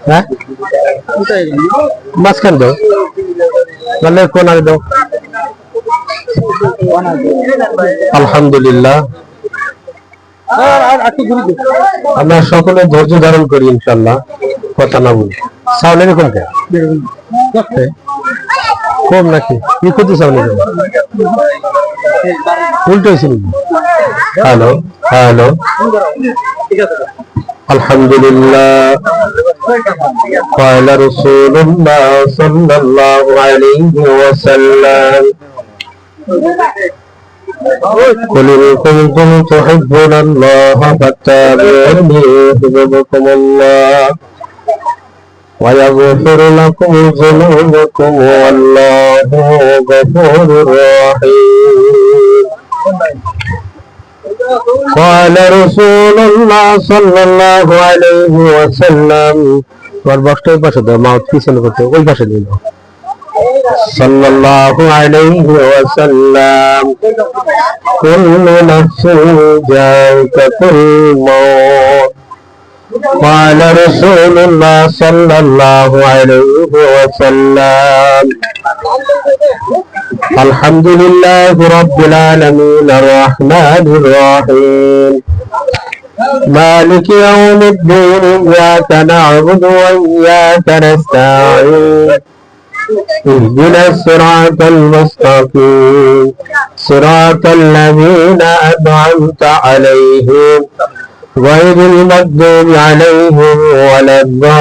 হ্যাঁ মাঝখান দাও, তাহলে কোন আগে দাও। আলহামদুলিল্লাহ, আমরা সকলে ধৈর্য ধারণ করি ইনশাল্লাহ, কথা না বলি। সাউন্ড এরকম কম নাকি কি করতে সাউন্ড উল্টো হয়েছে নাকি? হ্যালো হ্যালো, আলহামদুলিল্লাহ। قال رسول الله صلى الله عليه وسلم قل إن كنتم تحبون الله فاتبعوني يحببكم الله ويغفر لكم ذنوبكم والله غفور رحيم. قال رسول الله صلى الله عليه وسلم والبشر بشر ما تفسر করতে ওই পাশে দিন صلى الله عليه وسلم كل نفس ذائقة الموت. قال رسول الله صلى الله عليه وسلم الحمد لله رب العالمين الرحمن الرحيم مالك يوم الدين إياك نعبد وإياك نستعين اهدنا الصراط المستقيم صراط الذين أنعمت عليهم غير المغضوب عليهم ولا الضالين.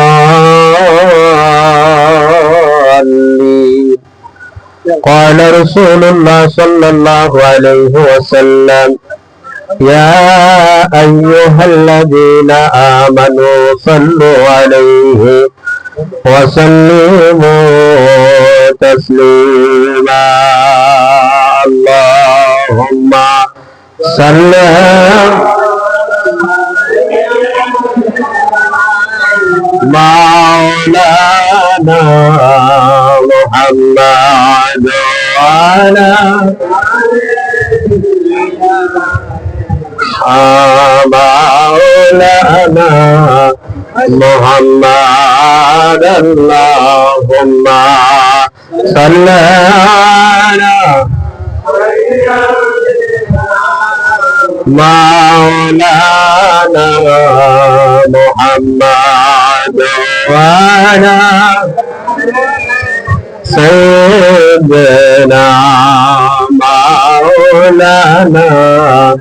قال رسول الله صلى الله عليه وسلم يا أيها الذين آمنوا صلوا عليه وسلموا تسليما. اللهم صل مولانا محمد وعلى مولانا محمد اللهم صل على مولانا محمد وعلى سيدنا مولانا محمد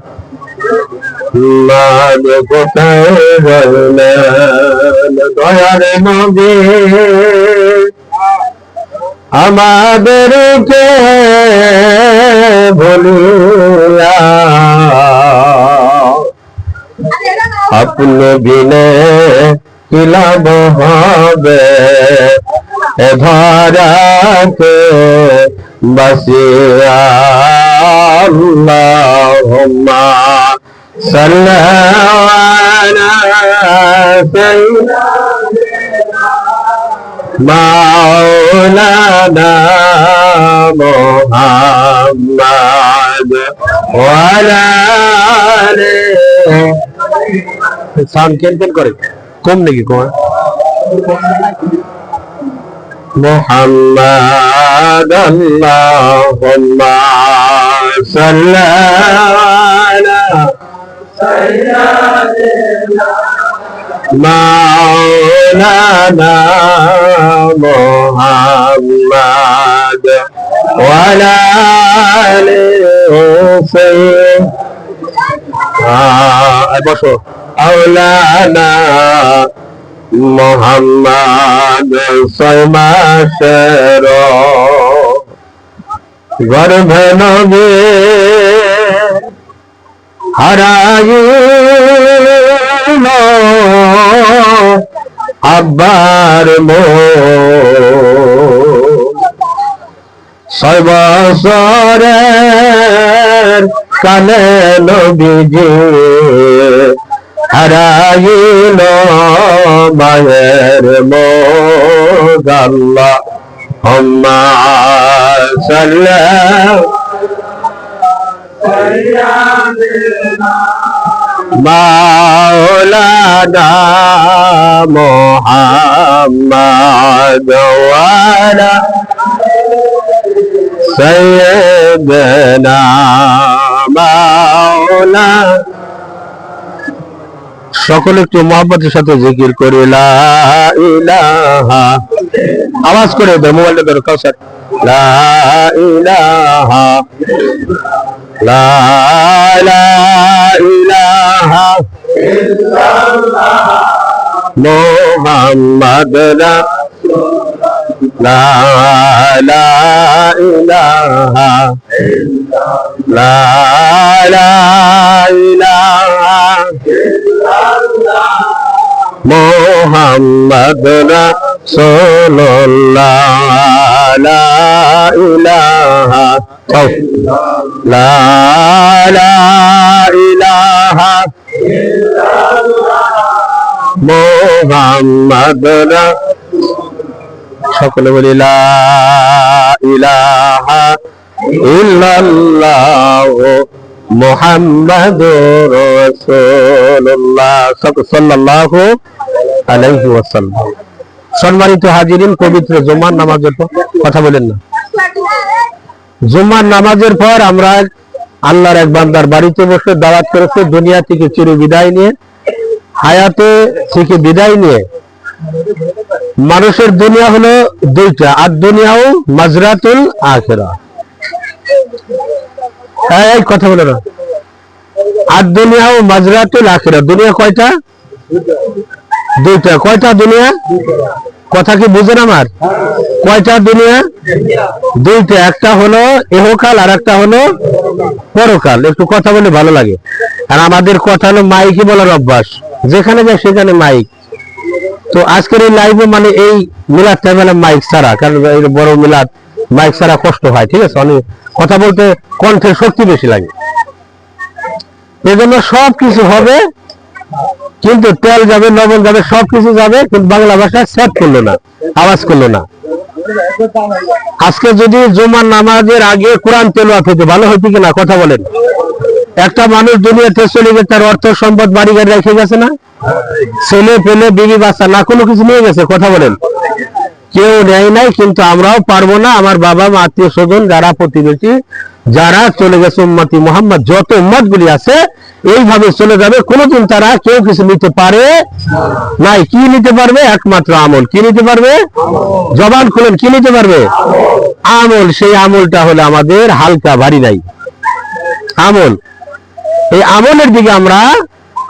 কোথায় রইলেন দয়ার নবী আমাদেরকে ভুলিয়া আপনি বিনে কি লাভ হবে এ ধরাকে বাসিয়া। আল্লাহুম্মা সাল্লি আলা সাইয়্যিদিনা মাওলানা মুহাম্মদ ওয়া আলা আলিহি। সাউন্ড কেন করে কম নাকি কম? মুহাম্মদ আল্লাহুম্মা সাল্লি আলা সাইয়্যিদিনা মাওলানা মুহাম্মদ ওয়া আলা আলিহি। বসো। আওলানা মুহাম্মদ 6 মাসের গর্ভে নবী হারাইল আব্বার মোহ 6 বছরের কালে নবীজি হারাইল মায়ের মোহ। আল্লাহুম্মা সাল্লি মাওলানা মুহাম্মদ ওয়া আলা সাইয়্যিদিনা মাওলানা। সকলে একটু মহব্বতের সাথে জিকির করে লা ইলাহা, আওয়াজ করে দাও, মোবাইলটা ধরো কাউসার, লা ইলাহা লা ইলাহা ইল্লাল্লাহ মুহাম্মাদ লা ইলাহা লা ইলাহা মুহাম্মাদ রাসূলুল্লাহ লা ইলাহা লা ইলাহা মুহাম্মাদ। সকলে বলি লা ইলাহা ইল্লাল্লাহ মুহাম্মাদুর রাসূলুল্লাহ সাল্লাল্লাহু আলাইহি ওয়াসাল্লাম। সম্মানিত হাজিরিন, পবিত্র জুমার নামাজের পর কথা বলেন না, জুমার নামাজের পর আমরা আল্লাহর এক বান্দার বাড়িতে বসে দাওয়াত করেছে দুনিয়া থেকে চির বিদায় নিয়ে, হায়াতে থেকে বিদায় নিয়ে। মানুষের দুনিয়া হলো দুইটা, আর দুনিয়াও মাজরাতুল আখিরা। এই কথা বলে না, আর দুনিয়াও মাজরাতুল আখিরা। দুনিয়া কয়টা? দুইটা। কয়টা দুনিয়া? কথা কি বুঝেন আমার? কয়টা দুনিয়া? দুইটা। একটা হলো ইহকাল আর একটা হলো পরকাল। একটু কথা বলে ভালো লাগে। আর আমাদের কথা হলো মাইকই বলার অভ্যাস, যেখানে যায় সেখানে মাইক। তো আজকের এই লাইভে মানে এই মিলাদ টাইমে মাইক ছাড়া, কারণ বড় মিলাদ মাইক ছাড়া কষ্ট হয়, ঠিক আছে? অনেক কথা বলতে কণ্ঠের শক্তি বেশি লাগে, এজন্য সবকিছু হবে, কিন্তু তেল যাবে, লবণ যাবে, সবকিছু যাবে, কিন্তু বাংলা ভাষা সেট করলো না, আওয়াজ করলো না। আজকে যদি জুমার নামাজের আগে কোরআন তেলাওয়াত হতো ভালো হতো কিনা? কথা বলেন। একটা মানুষ দুনিয়াতে চলে গেছে, তার অর্থ সম্পদ বাড়ি গাড়ি রেখে গেছে না? ছেলে পেলে বিবি বাচ্চা না কোনো কিছু নিয়ে গেছে? কথা বলেন। কেউ নেয় নাই, কিন্তু আমরাও পারবো না। আমার বাবা মা, আত্মীয় স্বজন, যারা প্রতিবেশী, যারা চলে গেছে উম্মতি মুহাম্মদ, যত উম্মত গুলি আছে এইভাবে চলে যাবে, কোনোদিন তারা কেউ কিছু নিতে পারে নাই। কি নিতে পারবে? একমাত্র আমল। কি নিতে পারবে? জবান খুলেন, কি নিতে পারবে? আমল। সেই আমলটা হলো আমাদের হালকা, ভারী নাই আমল। এই আমলের দিকে আমরা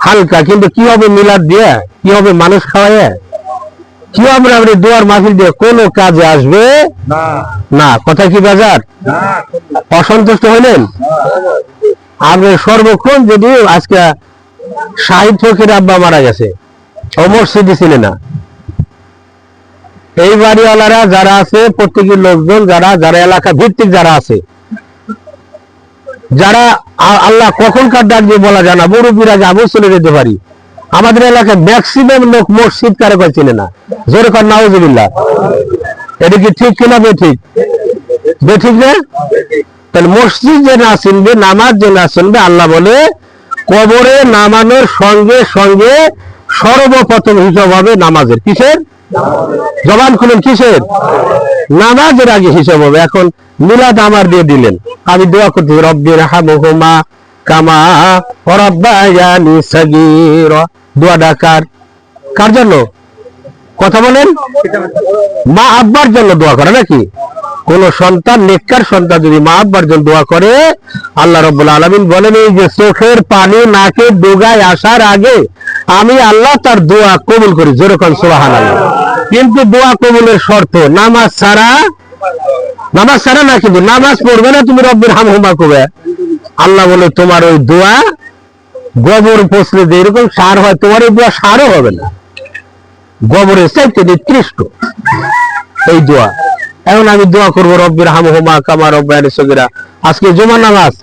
হালকা, কিন্তু কি হবে মিলাদ দিয়ে? কি হবে মানুষ খাওয়ায়? কি হবে আমরা দুয়ার মাহফিল দিয়ে? কোনো কাজে আসবে না। কথা কি বাজার? অসন্তুষ্ট হইলেন? আপনি সর্বক্ষণ যদি আজকে শাহিদ ফকির আব্বা মারা গেছে, ও মসজিদে ছিলেন না, এই বাড়িওয়ালারা যারা আছে, প্রত্যেকের লোকজন যারা যারা এলাকা ভিত্তিক যারা আছে, যারা আল্লাহ কখনকার ডাক দিয়ে বলা যায় না, মুরব্বীর আগে আবু চলে যেতে পারি। আমাদের এলাকায় ম্যাক্সিমাম লোক মসজিদ কারো কাছে চিনে না। জোরে কর নাউজুবিল্লাহ। এটা কি ঠিক কিনা? বেঠিক? বেঠিক না? তাহলে মসজিদ যে না চিনবে, নামাজ যে না চিনবে, আল্লাহ বলে কবরে নামানোর সঙ্গে সঙ্গে সর্বপ্রথম হিসাব হবে নামাজের। কিসের? জবান খুলেন, কিসের? নামাজের আগে হিসাব হবে। এখন মিলাদ আমার দিয়ে দিলেন, আমি দোয়া করতে রব্বির হামহুমা কামা রাব্বায়ানি সাগীরা। দোয়াটা কার জন্য? কথা বলেন। মা আব্বার জন্য দোয়া করে নাকি? কোন সন্তান, নেককার সন্তান যদি মা আব্বার জন্য দোয়া করে, আল্লাহ রাব্বুল আলামিন বলেন এই যে চোখের পানি নাকে ডোগায় আসার আগে আমি আল্লাহ তার দোয়া কবুল করি। জোরে কোন সুবহানাল্লাহ। কিন্তু দোয়া কবুলের শর্ত নামাজ ছাড়া। নামাজ ছাড়া না, কিন্তু নামাজ পড়বে না তুমি রব্বির হামহুমা কবে। আল্লাহ বলে তোমার ওই দোয়া গোবর পচলে যে এরকম সার হয়, তোমার ওই দোয়া সারও হবে না, গোবরের চাইতে নিকৃষ্ট এই দোয়া। এখন আমি দোয়া করবো রব্বির হামহুমা কামা রাব্বায়ানি সগীরা। আজকে জুমার নামাজ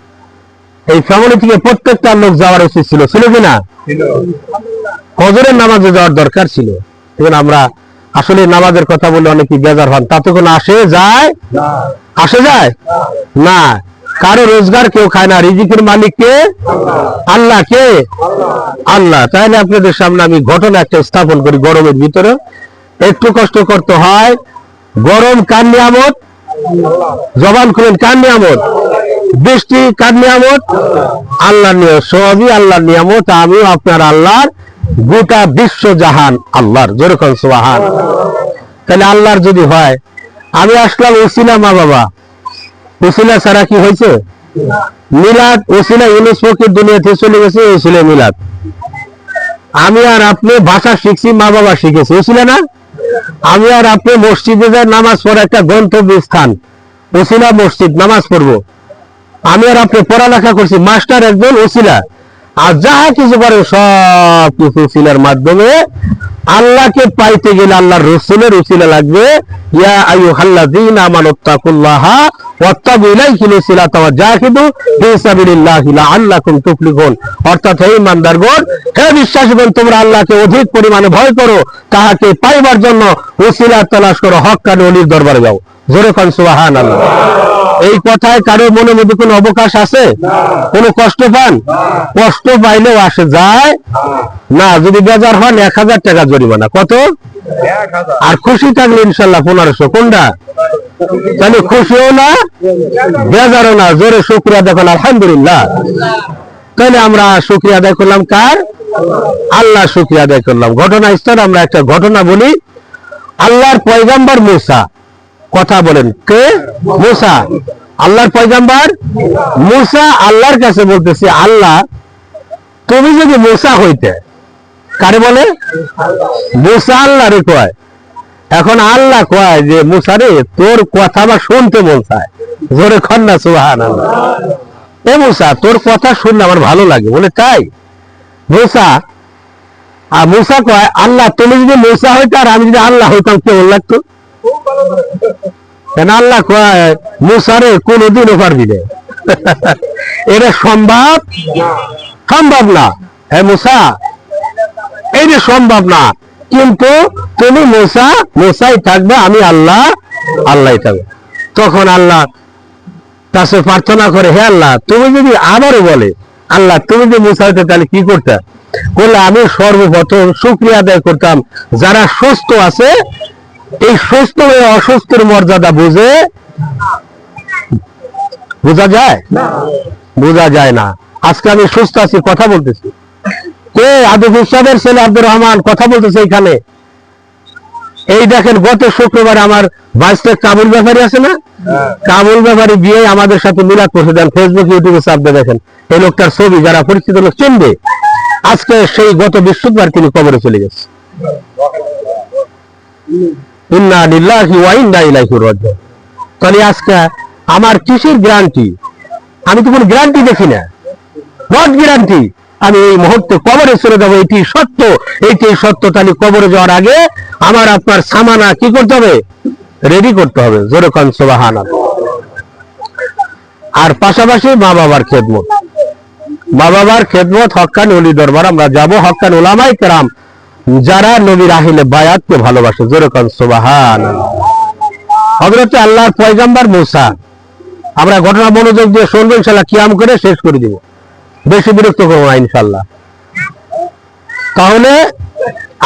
এই ফ্যামিলি থেকে প্রত্যেকটা লোক যাওয়ার উচিত ছিল, ছিল কিনা? ফজরের নামাজে যাওয়ার দরকার ছিল। এখন আমরা আসলে নামাজের কথা বলে অনেকে বেজার হন, তাতে কোনো আসে যায়? আসে যায় না। কারো রোজগার কেউ খায় না, রিজিকের মালিক কে? আল্লাহ। কে? আল্লাহ। তাহলে আপনাদের সামনে আমি ঘটনা একটা স্থাপন করি। গরমের ভিতরে একটু কষ্ট করতে হয়। গরম কার নিয়ামত? জবান খুলেন, কার নিয়ামত? বৃষ্টি কার নিয়ামত? আল্লাহর নিয়ামত। সবই আল্লাহর নিয়ামত। আমিও আপনার আল্লাহর, গোটা বিশ্ব জাহান আল্লাহর। যেরকম সুবহান। তাহলে আল্লাহর যদি হয়, আমি আসলাম ওসিলা মা বাবা, ওসিলা ছাড়া কি হয়েছে? মিলাদ। ওসিলা ইউনুস ফকির দুনিয়াতে চলে গেছে, ওসিলা মিলাদ। আমি আর আপনি ভাষা শিখছি, মা বাবা শিখেছে, ওসিলা না? আমি আর আপনি মসজিদে যাই নামাজ পড়া, একটা গন্তব্য স্থান, ওসিলা মসজিদ, নামাজ পড়বো। আমি আর আপনি পড়ালেখা করছি, মাস্টার একজন, ওসিলা। আর যাহা কিছু করে সব কিছু ওসিলার মাধ্যমে। আল্লাহকে পাইতে গেলে আল্লাহর রাসূলের ওসিলা লাগবে। ইয়া আইয়ুহাল্লাযীনা আমানুত্তাকুল্লাহা ওয়াত্তাবু ইলাইহিল ওসিলাতা ওয়া জাহিদু ফি সাবিলিল্লাহি লাআল্লাকুম তুফলিহুন। অর্থাৎ হে ঈমানদারগণ, হে বিশ্বাসীগণ, তোমরা আল্লাহকে অধিক পরিমাণে ভয় করো, তাহাকে পাইবার জন্য ওসিলা তালাশ করো, হক্কানি ওলির দরবারে যাও। জোরে কোন সুবহানাল্লাহ। এই কথায় কারো মনে মধ্যে কোনো অবকাশ আছে? কোনো কষ্ট পান? কষ্ট পাইলেও আসে যায় না। যদি বেজার হন 1000 টাকা জরিমানা। কত? আর খুশি থাকলে ইনশাল্লাহ 1500। কোনটা? তাহলে খুশিও না, বেজারও না। জোরে শুকরিয়া দেখুন, আলহামদুলিল্লাহ। তাহলে আমরা শুকরিয়া আদায় করলাম কার? আল্লাহ শুকরিয়া আদায় করলাম। ঘটনা স্থলে আমরা একটা ঘটনা বলি। আল্লাহর পয়গম্বর মুসা, কথা বলেন, কে? মুসা, আল্লাহর পয়গম্বর মুসা আল্লাহর কাছে বলতেছে, আল্লাহ তুমি যদি মুসা হইতে। কারে বলে? মুসা আল্লাহরে কয়। এখন আল্লাহ কয় যে মুসা রে, তোর কথা বা শুনতে মন চায়। জোরে খন্না সুবহানাল্লাহ। এ মুসা, তোর কথা শুনলে আমার ভালো লাগে। বলে তাই? মুসা, আর মুসা কয়, আল্লাহ তুমি যদি মুসা হইতে আর আমি যদি আল্লাহ হইতাম কেমন লাগতো? কেন? আল্লাহ কয় মুসারে কোনদিনও পারবি না। এটা সম্ভব? সম্ভব না। হ্যাঁ মুসা, এইটা সম্ভব না। কিন্তু তুমি মুসা, মুসাই থাকবে, আমি আল্লাহ, আল্লাহ থাকবে। তখন আল্লাহ কাছে প্রার্থনা করে, হে আল্লাহ তুমি যদি আবারও বলে, আল্লাহ তুমি যদি মুসা হইতে তাহলে কি করতে? বললে আমি সর্বপ্রথম শুকরিয়া আদায় করতাম যারা সুস্থ আছে। এই সুস্থ হয়ে অসুস্থের মর্যাদা বুঝে? বোঝা যায়? বোঝা যায় না। আজকে আমি সুস্থ আছি, কথা বলতেছি। কে? আদিফ ইরশাদের ছেলে আব্দুর রহমান কথা বলতেছে এখানে। এই দেখেন, গত শুক্রবার আমার বাইশটা কাবুল ব্যাপারী আছে না, কাবুল ব্যাপারী বিয়ে আমাদের সাথে মিলাদ করছে। দেন ফেসবুক, ইউটিউবে চাপতে দেখেন, এই লোকটার ছবি যারা পরিচিত লোক চিনবে। আজকে সেই গত বৃহস্পতিবার তিনি কবরে চলে গেছে। ইন্না লিল্লাহি ওয়া ইন্না ইলাইহি রাজিউন। তাহলে আজকে আমার কিসের গ্যারান্টি? আমি তো কোনো গ্যারান্টি দেখি না। Not guarantee. আমি এই মুহূর্তে কবরে চলে যাবো, এটি সত্য, এইটি সত্য। তাহলে কবরে যাওয়ার আগে আমার আপনার সামানা কি করতে হবে? রেডি করতে হবে। জোরে কোন সুবহানাল্লাহ। আর পাশাপাশি মা বাবার খেদমত, মা বাবার খেদমত, হক্কানি ওলি দরবার আমরা যাবো। হক্কানি উলামায়ে কেরাম যারা নবীর আহিলে বায়াতকে ভালোবাসে। জোরে কোন সুবহানাল্লাহ। হযরত আল্লাহর পয়গম্বর মুসা, আমরা ঘটনা মনোযোগ দিয়ে শুনবো, ইনশাআল্লাহ কিয়াম করে শেষ করে দিব, বেশি বিরক্ত করবো না ইনশাআল্লাহ। তাহলে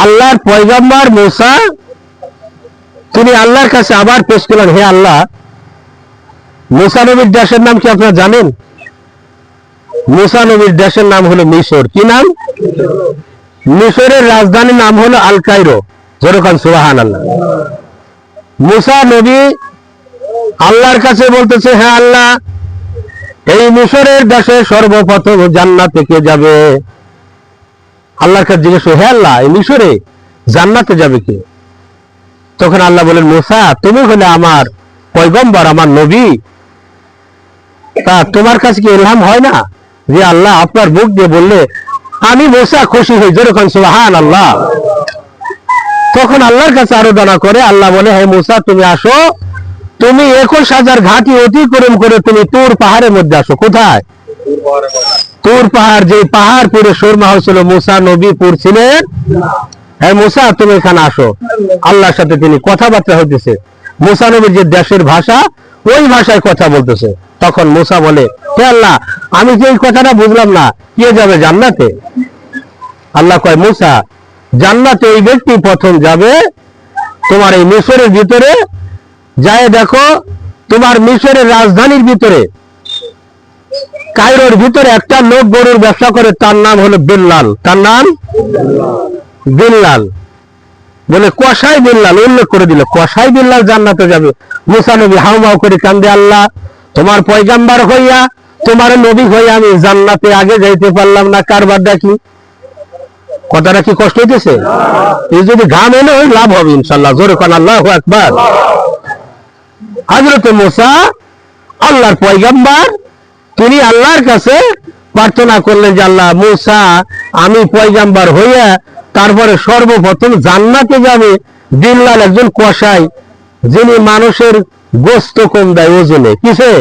আল্লাহর পয়গম্বর মুসা তিনি আল্লাহর কাছে আবার পেশ করলেন, হে আল্লাহ, মুসা নবীর দেশের নাম কি আপনারা জানেন? মুসা নবীর দেশের নাম হলো মিশর। কি নাম? মিশরের রাজধানীর নাম হলো আল কায়রো। যেরকম সুবহানাল্লাহ। মুসা নবী আল্লাহর কাছে বলতেছে, হ্যাঁ আল্লাহ, এই মিশরের দেশে সর্বপ্রথম জান্নাতে কে যাবে? আল্লাহর কাছে জিজ্ঞেস, হে আল্লাহ, এই মিশরে জান্নাতে যাবে কে? তখন আল্লাহ বলেন, মুসা তুমি হলে আমার পয়গম্বর, আমার নবী, তা তোমার কাছে কি ইলহাম হয় না যে আল্লাহ আপনার মুখ দিয়ে বললে আমি মুসা খুশি হই? যেরকম সুবহানাল্লাহ। তখন আল্লাহর কাছে আরাধনা করে আল্লাহ বলে, হে মুসা তুমি আসো, তুমি 21,000 ঘাটি অতিক্রম করে তুমি তুর পাহাড়ের মধ্যে আসো। কোথায়? তুর পাহাড়। যে পাহাড় পুরে সুরমা হয়েছিল, মুসা নবী পড়ছিলেন। হ্যাঁ মুসা তুমি এখানে আসো। আল্লাহর সাথে তিনি কথাবার্তা হইতেছে। মুসা নবীর যে দেশের ভাষা ওই ভাষায় কথা বলতেছে। তখন মুসা বলে, হে আল্লাহ, আমি যে এই কথাটা বুঝলাম না, কে যাবে জান্নাতে? আল্লাহ কয়, মুসা, জান্নাতে এই ব্যক্তি প্রথম যাবে তোমার এই মিশরের ভিতরে যায়। দেখো, তোমার মিশরের রাজধানীর ভিতরে কায়রোর ভিতরে একটা লোক গরুর ব্যবসা করে, তার নাম হলো বিল্লাল। তার নাম বিল্লাল, বলে কসাই বিল্লাল উল্লেখ করে দিল, কসাই বিল্লাল জান্নাতে যাবে। মুসা নবী হাউমাউ করে কান্দে, আল্লাহ, তোমার পয়গাম্বার হইয়া, তোমার নবী হইয়া আমি জান্নাতে আগে যাইতে পারলাম না, কারবার ডাকি। কথাটা কি কষ্ট হইতেছে? এই যদি ঘাম এলে ওই লাভ হবে ইনশাল্লাহ। জোরে কোন আল্লাহু আকবার। হযরত মুসা আল্লাহর পয়গাম্বার, তিনি আল্লাহর কাছে প্রার্থনা করলেন যে আল্লাহ, মুসা আমি পয়গাম্বার হইয়া তারপরে সর্বপ্রথম জান্নাতে যাবে বিল্লাল একজন কসাই, যিনি মানুষের গোস্ত কম দেয় ওজনে। কিসে?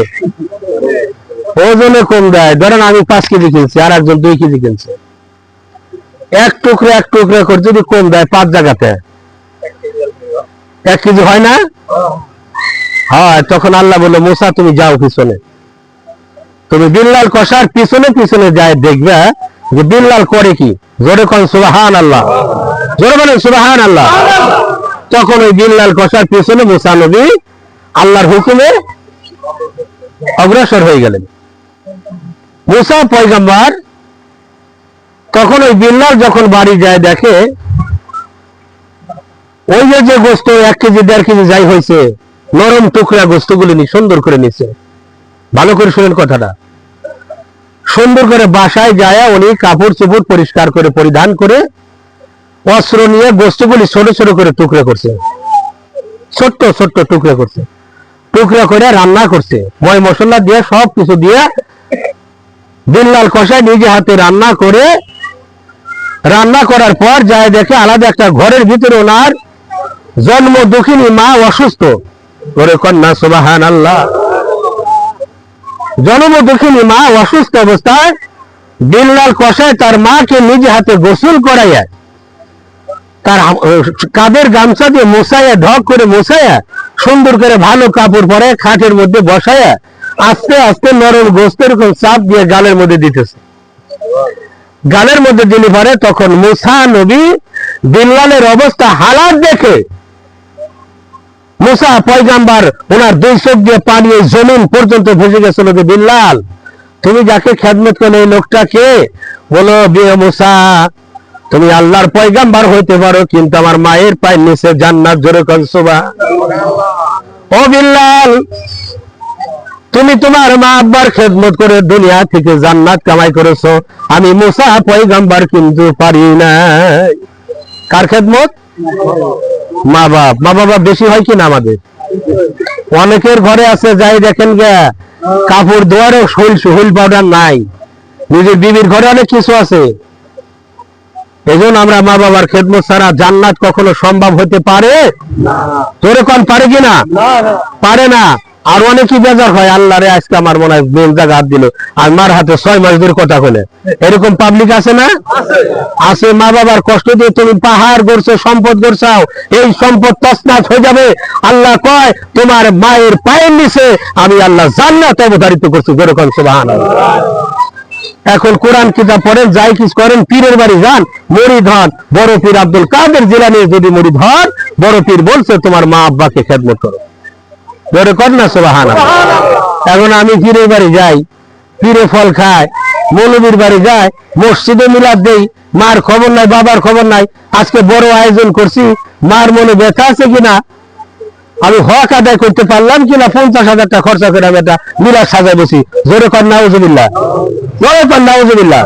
ওজনে কম দেয়। ধরেন আমি 5 কেজি কিনছি, আর একজন 2 কেজি কিনছে, এক টুকরা করে যদি কম দেয় 5 জায়গাতে 1 কেজি হয় না? হয়। তখন আল্লাহ বলল, মুসা তুমি যাও পিছনে, তুমি বিল্লাল কসার পিছনে পিছনে যায়, দেখবে যে বিল্লাল করে কি। জোরে কোন সুবহানাল্লাহ, জোরে বলেন সুবহানাল্লাহ। তখন ওই বিল্লাল কসার পিছনে মুসা নবী আল্লাহর হুকুমে অগ্রসর হয়ে গেলেন। মুসা পয়গম্বর তখন ওই বিল্লাল যখন বাড়ি যায়, দেখে ওই যে গোস্ত 1 কেজি 1.5 কেজি যাই হয়েছে, নরম টুকরা গোস্তগুলি সুন্দর করে নিছে। ভালো করে শুনেন কথাটা। সুন্দর করে বাসায় যায় উনি কাপড় চোপড় পরিষ্কার করে পরিধান করে অস্ত্র নিয়ে গোস্তগুলি ছোট ছোট করে টুকরা করছে, ছোট্ট ছোট্ট টুকরা করছে, টুকরা করে রান্না করছে, ময় মশলা দিয়ে সব কিছু দিয়ে বিল্লাল কসাই নিজে হাতে রান্না করে, রান্না করার পর যায় দেখে আলাদা একটা ঘরের ভিতরে ওনার জন্ম দুঃখিনী মা অসুস্থ। করে কন্যা সুবহানাল্লাহ। জন্ম দুঃখিনী মা অসুস্থ অবস্থায় বিল্লাল কসাই তার মাকে নিজে হাতে গোসল করাইয়া, তার কাদের গামছা দিয়ে মোছাইয়া, ঢক করে মোছাইয়া, সুন্দর করে ভালো কাপড় পরে খাটের মধ্যে বসাইয়া আস্তে আস্তে নরম গোস্তের চাপ দিয়ে গালের মধ্যে দিতেছে। গালের মধ্যে দিলে পরে তখন মুসা নবী বিল্লালের অবস্থা হালাত দেখে মুসা পয়গাম্বার ওনার 2 চোখ দিয়ে পানি জমিন পর্যন্ত ভেসে গেছিল যে বিল্লাল, তুমি যাকে খেদমত করলে এই লোকটা কে? বলো, মুসা, তুমি আল্লাহর পয়গাম্বার হইতে পারো, কিন্তু আমার মায়ের পায়ের নিচে জান্নাত। জোরে কোন সুবহানাল্লাহ। ও বিল্লাল, তুমি তোমার মা আব্বার খেদমত করে দুনিয়া থেকে জান্নাত কামাই করেছো, আমি মুসা পয়গাম্বার কিন্তু পারি নাই। কার খেদমত? মা বাবা বেশি হয় কিনা আমাদের? অনেকের ঘরে আছে, যাই দেখেন গে কাপড় ধোয়ারও হুইল পাউডার নাই, নিজের বিবির ঘরে অনেক কিছু আছে। এজন্য আমরা মা বাবার খেদমত ছাড়া জান্নাত কখনো সম্ভব হতে পারে তোরে কোন পারে কিনা? পারে না। আর অনেকই বেজার হয়, আল্লাহ রে আজকে আমার মনে হয় মেন জায়গা হাত দিল, আর মার হাতে 6 মাস ধরে কথা বলে, এরকম পাবলিক আছে না? আছে। মা বাবার কষ্ট দিয়ে তুমি পাহাড় গড়ছো, সম্পদ গড়ছাও, এই সম্পদ তছনছ হয়ে যাবে। আল্লাহ কয়, তোমার মায়ের পায়ের নিচে আমি আল্লাহ জান্নাত অবধারিত করছি। যেরকম সুবহানাল্লাহ। এখন কোরআন কিতাব পড়েন, যাই কিছু করেন, পীরের বাড়ি যান, মুরিদ হন, বড় পীর আব্দুল কাদের জিলানী যদি মুরিদ হন, বড় পীর বলছে তোমার মা আব্বাকে খেদমত করো। জোরে কর না সুবহানাল্লাহ। এখন আমি পীরের বাড়ি যাই, পীরে ফল খায়, মৌলবীর বাড়ি যায়, মসজিদে মিলাদ দেই, মার খবর নাই, বাবার খবর নাই। আজকে বড় আয়োজন করছি, মার মনে ব্যথা আছে কিনা, আমি হক আদায় করতে পারলাম কিনা, 50,000 টাকা খরচা করে আমি একটা মিলাদ সাজাই বসি। জোরে কর নাউজুবিল্লাহ, জোরে কর নাউজুবিল্লাহ।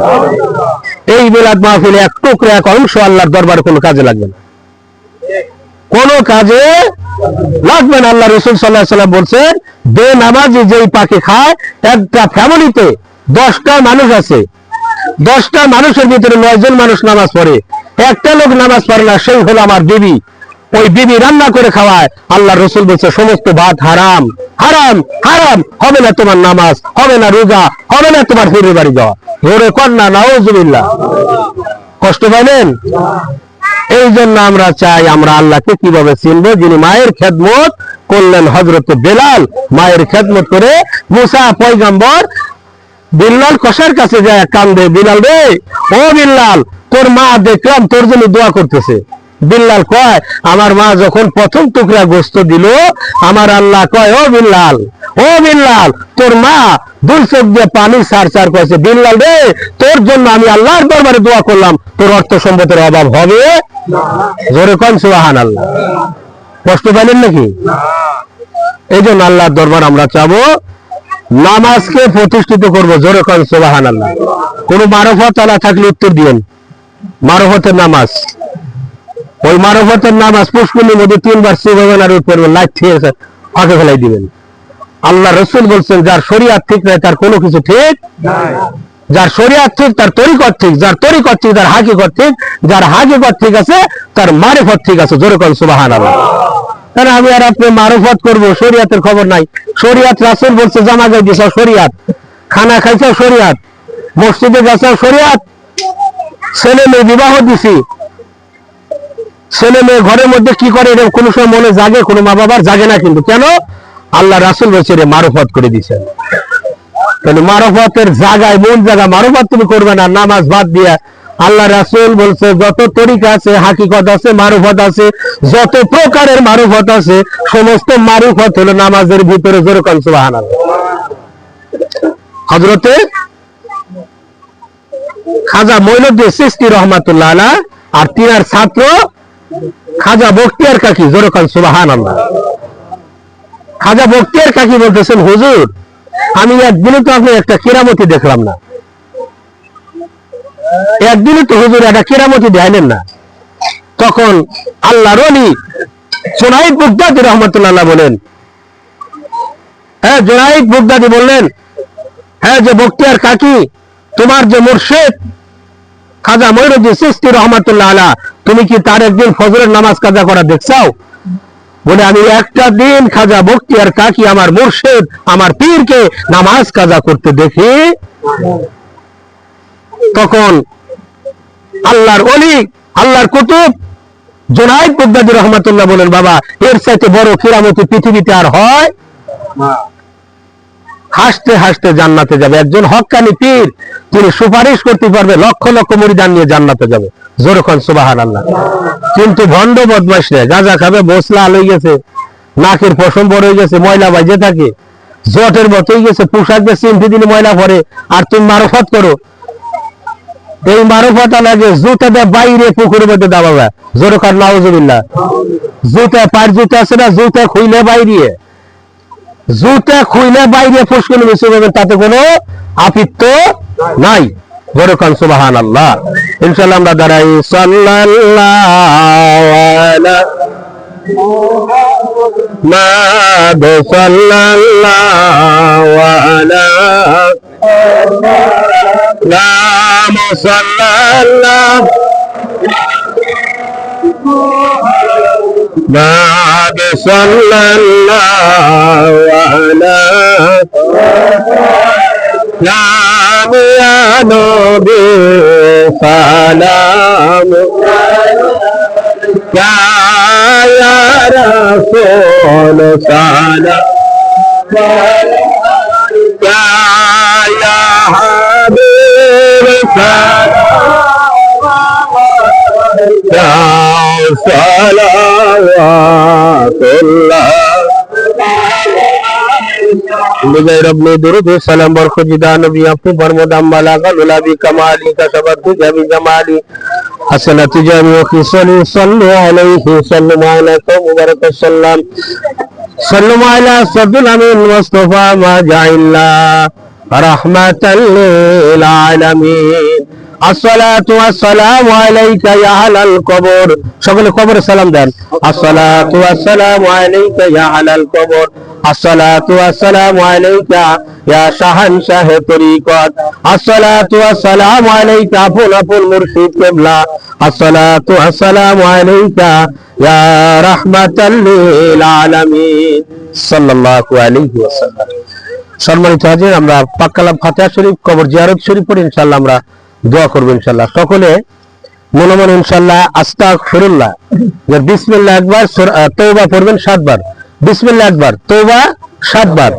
এই মিলাদ মাহফিলে এক টুকরা এক অংশ আল্লাহর দরবারে কোনো কাজে লাগবে না, কোনো কাজে লাগবে না। আল্লাহ রাসূল সাল্লাল্লাহু আলাইহি ওয়াসাল্লাম বলছেন, বেনামাজি যেই পাকে খায়, একটা ফ্যামিলিতে 10টা মানুষ আছে, 10টা মানুষের ভিতরে 9 জন মানুষ নামাজ পড়ে, একটা লোক নামাজ পড়ে না, সেই হলো আমার বিবি। ওই বিবি রান্না করে খাওয়ায়। আল্লাহ রাসূল বলছে, সমস্ত ভাত হারাম, হারাম, হারাম। হবে না তোমার নামাজ, হবে না রোজা, হবে না তোমার পীরের বাড়ি যাওয়া। জোরে কর না নাউজুবিল্লাহ। কষ্ট পাইলেন? এই জন্য আমরা চাই, আমরা আল্লাহকে কিভাবে চিনবো? যিনি মায়ের খেদমত করলেন হযরত বেলাল মায়ের খেদমত করে। মুসা পয়গম্বর বিল্লাল কষার কাছে যায় কান্দে, বিল্লাল রে, ও বিল্লাল, তোর মা দেখলাম তোর জন্য দোয়া করতেছে। বিল্লাল কয়, আমার মা যখন প্রথম টুকরা গোস্ত দিল, আমার আল্লাহ কয়, ও বিল্লাল, ও বিল্লাল, তোর মা দুই চোখ দিয়ে পানি সার সার করেছে। বিল্লাল রে, তোর জন্য আমি আল্লাহর দরবারে দোয়া করলাম, তোর অর্থ সম্পদের অভাব হবে না। জোরে কোন সুবহানাল্লাহ। কষ্ট পাইলেন নাকি? এই জন্য আল্লাহর দরবার আমরা চাবো, নামাজকে প্রতিষ্ঠিত করবো। জোরে কোন সুবহানাল্লাহ। কোন মারফত আলা থাকলে উত্তর দিয়েন। মারফতের নামাজ, ওই মারফতের নামাজ পুষ্করিণীর মধ্যে 3 বার সুবহান আর পড়বেন, লাইট ঠিক আছে ফাঁকে ফেলাই দিবেন। আল্লাহ রাসূল বলছেন, যার শরীয়ত ঠিক নাই তার কোনো কিছু ঠিক নাই। যার শরীয়ত ঠিক তার তরিকত ঠিক, যার তরিকত ঠিক তার হাকিকত ঠিক, যার হাকিকত ঠিক আছে তার মারিফত ঠিক আছে। জোরে কোন সুবহানাল্লাহ। কারণ আমি আর আপনি মারফত করব, শরীয়তের খবর নাই। শরীয়ত রাসূল বলছে জামাগায় দিছ শরীয়ত, খানা খাইছ শরীয়ত, মসজিদে গেছ শরীয়ত, ছেলে মেয়ে বিবাহ দিছি, ছেলে মেয়ে ঘরের মধ্যে কি করে এটা কোনো সময় মনে জাগে, কোনো মা বাবার জাগে না। কিন্তু কেন? আল্লাহ রাসূল বলছে রে মারফত করে দিয়েছেন। তাহলে মারফতের জায়গায় মূল জায়গা মারফত তুমি করবে না, নামাজ বাদ দিয়া। আল্লাহ রাসূল বলছে যত তরিকা আছে, হাকিকত আছে, মারফত আছে, যত প্রকারের মারফত আছে, সমস্ত মারফত হলো নামাজের ভিতরে। জোরে কোন সুবহানাল্লাহ। হযরতে খাজা মঈনুদ্দিন চিশতি রহমাতুল্লাহ আলাইহি আর তিনার ছাত্র খাজা বখতিয়ার কাকি। জোরে কোন সুবহানাল্লাহ। খাজা বখতিয়ার কাকি বলতেছেন, হুজুর, আমি একদিনও তো আপনি একটা কেরামতি দেখলাম না, একদিনও তো হুজুর একটা কেরামতি দেখাইলেন না। তখন আল্লাহর ওলি জুনাইদ বাগদাদী রহমাতুল্লাহ বলেন, হ্যাঁ, জুনাইদ বাগদাদী বললেন, হ্যাঁ, যে বখতিয়ার কাকি, তোমার যে মুর্শিদ খাজা মঈনুদ্দিন চিশতি রহমাতুল্লাহ আলাইহি, তুমি কি তার একদিন ফজরের নামাজ কাজা করা দেখছাও? বলে, আমি একটা দিন খাজা বখতিয়ার কাকি আমার মুর্শিদ আমার পীরকে নামাজ কাজা করতে দেখি। তখন আল্লাহর ওলি, আল্লাহর কুতুব জুনাইদ বাগদাদী রহমাতুল্লাহ বলেন, বাবা, এর চাইতে বড় কিরামতি পৃথিবীতে আর হয় না। হাসতে হাসতে জান্নাতে যাবে। একজন হক্কানি পীর, তিনি সুপারিশ করতে পারবে, লক্ষ লক্ষ মুরিদান নিয়ে জান্নাতে যাবে। জোরে কোন সুবহানাল্লাহ। কিন্তু ভণ্ড বদমাইশ রে গাঁজা খাবে, বসলা লই গেছে, নাকের পশম বড় হয়ে গেছে, ময়লা বাজে থাকে, জটের মতোই গেছে, পোশাক দিয়ে চিমটি দিলে ময়লা পড়ে, আর তুমি মারফত করো। এই মারফত লাগে জুতা দিয়ে বাইরে পুকুরের মধ্যে দাবাবে। জোরে কোন নাউজুবিল্লাহ। জুতা, পায়ের জুতা আছে না, জুতা খুইলে বাইরে, জুতা খুইলে বাইরে ফুসকুনি মিশে যাবেন, তাতে কোনো আপিত্ত নাই। জোরে কোন সুবহানাল্লাহ। ইনশাআল্লাহ আমরা দাঁড়াই। সাল্লাল্লাহু আলাইহি মুহাম্মাদ, সাল্লাল্লাহু আলাইহি নাম, সাল্লাল্লাহু بعد صلى الله على سلام يا نبي سلام يا رسول سلام يا حبيب سلام सलाम बरखुदा नबी अपनी बरमदाम बलागा गुलाबी कमाली का सबक जबी जमाली हसनत जमी की सल्लल्लाहु अलैहि वसल्लम मुबारक सल्लम सल्लल्लाहु अलैहि वसल्लम मुस्तफा मा जाइल्ला रहमतल लिल आलमीन আসসালাতু ওয়াসসালামু আলাইকা ইয়া আহলাল কবর। সকলে কবরে সালাম দেন। আসসালাতু ওয়াসসালামু আলাইকা ইয়া আহলাল কবর, আসসালাতু ওয়াসসালামু আলাইকা ইয়া শাহানশাহে তরিকত, আসসালাতু ওয়াসসালামু আলাইকা আপন আপন মুর্শিদ কিবলা, আসসালাতু ওয়াসসালামু আলাইকা ইয়া রাহমাতাল লিল আলামিন সাল্লাল্লাহু আলাইহি ওয়াসাল্লাম। সম্মানিত হাজির, আমরা পাক কালাম ফাতিহা শরীফ কবর জিয়ারত শরীফ পড়ি, ইনশাআল্লাহ আমরা দোয়া করবো। ইনশাআল্লাহ সকলে মনে মনে ইনশাআল্লাহ আস্তাগফিরুল্লাহ, বিসমিল্লাহ একবার, তওবা পড়বেন 7 বার, বিসমিল্লাহ একবার, তওবা 7 বার,